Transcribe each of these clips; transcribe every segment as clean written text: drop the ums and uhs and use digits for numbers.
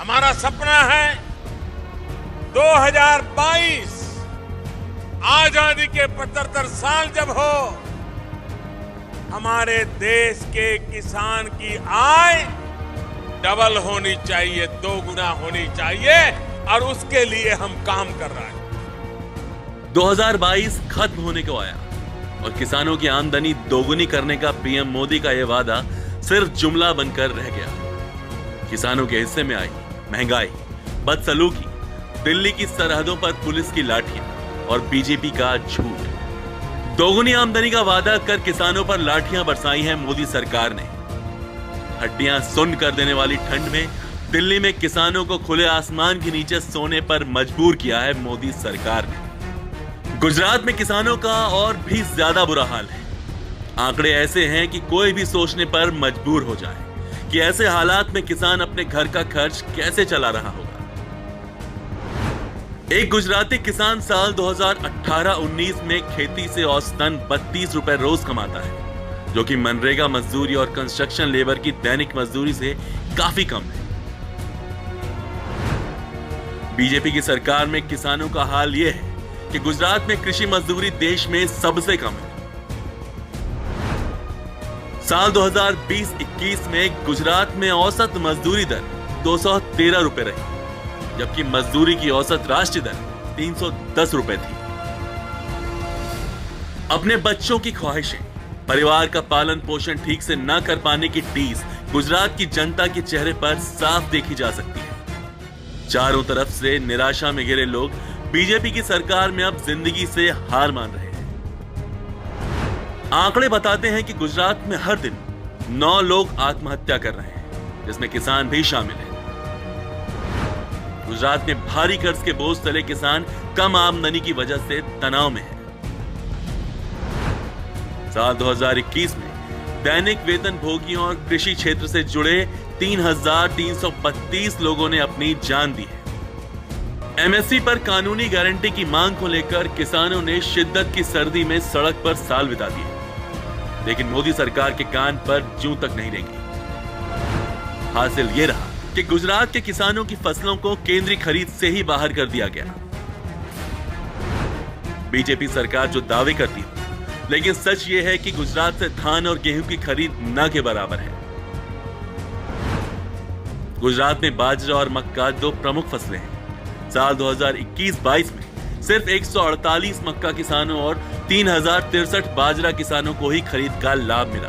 हमारा सपना है 2022 आजादी के 75 साल जब हो, हमारे देश के किसान की आय डबल होनी चाहिए, 2 गुना होनी चाहिए, और उसके लिए हम काम कर रहे हैं। 2022 खत्म होने को आया और किसानों की आमदनी दोगुनी करने का पीएम मोदी का यह वादा सिर्फ जुमला बनकर रह गया। किसानों के हिस्से में आई महंगाई, बदसलूकी, दिल्ली की सरहदों पर पुलिस की लाठियां और बीजेपी का झूठ। दोगुनी आमदनी का वादा कर किसानों पर लाठियां बरसाई हैं मोदी सरकार ने। हड्डियां सुन्न कर देने वाली ठंड में दिल्ली में किसानों को खुले आसमान के नीचे सोने पर मजबूर किया है मोदी सरकार ने। गुजरात में किसानों का और भी ज्यादा बुरा हाल है। आंकड़े ऐसे हैं कि कोई भी सोचने पर मजबूर हो जाए कि ऐसे हालात में किसान अपने घर का खर्च कैसे चला रहा होगा। एक गुजराती किसान साल 2018-19 में खेती से औसतन 32 रुपए रोज कमाता है, जो कि मनरेगा मजदूरी और कंस्ट्रक्शन लेबर की दैनिक मजदूरी से काफी कम है। बीजेपी की सरकार में किसानों का हाल यह है कि गुजरात में कृषि मजदूरी देश में सबसे कम है। साल 2020-21 में गुजरात में औसत मजदूरी दर 213 रुपए रही, जबकि मजदूरी की औसत राष्ट्रीय दर 310 रुपए थी। अपने बच्चों की ख्वाहिशें, परिवार का पालन पोषण ठीक से न कर पाने की टीस गुजरात की जनता के चेहरे पर साफ देखी जा सकती है। चारों तरफ से निराशा में घिरे लोग बीजेपी की सरकार में अब जिंदगी से हार मान रहे हैं। आंकड़े बताते हैं कि गुजरात में हर दिन 9 लोग आत्महत्या कर रहे हैं, जिसमें किसान भी शामिल हैं। गुजरात में भारी कर्ज के बोझ तले किसान कम आमदनी की वजह से तनाव में है। साल 2021 में दैनिक वेतन भोगियों और कृषि क्षेत्र से जुड़े 3,332 लोगों ने अपनी जान दी है। एमएसपी पर कानूनी गारंटी की मांग को लेकर किसानों ने शिद्दत की सर्दी में सड़क पर साल बिता दिए, लेकिन मोदी सरकार के कान पर जूं तक नहीं रेंगी। हासिल यह रहा कि गुजरात के किसानों की फसलों को केंद्रीय खरीद से ही बाहर कर दिया गया। बीजेपी सरकार जो दावे करती है, लेकिन सच यह है कि गुजरात से धान और गेहूं की खरीद न के बराबर है। गुजरात में बाजरा और मक्का 2 प्रमुख फसलें हैं। साल 2021-22 में सिर्फ 148 मक्का किसानों और 3063 बाजरा किसानों को ही खरीद का लाभ मिला।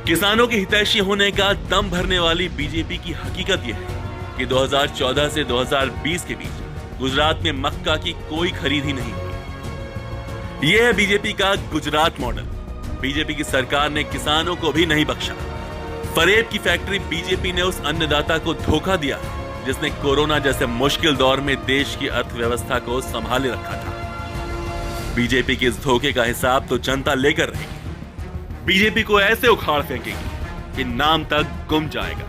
किसानों की हितैषी होने का दम भरने वाली बीजेपी की हकीकत यह है कि 2014 से 2020 के बीच गुजरात में मक्का की कोई खरीद ही नहीं हुई। यह है बीजेपी का गुजरात मॉडल। बीजेपी की सरकार ने किसानों को भी नहीं बख्शा। फरेब की फैक्ट्री बीजेपी ने उस अन्नदाता को धोखा दिया जिसने कोरोना जैसे मुश्किल दौर में देश की अर्थव्यवस्था को संभाले रखा था। बीजेपी के इस धोखे का हिसाब तो जनता लेकर रहेगी। बीजेपी को ऐसे उखाड़ फेंकेगी कि नाम तक गुम जाएगा।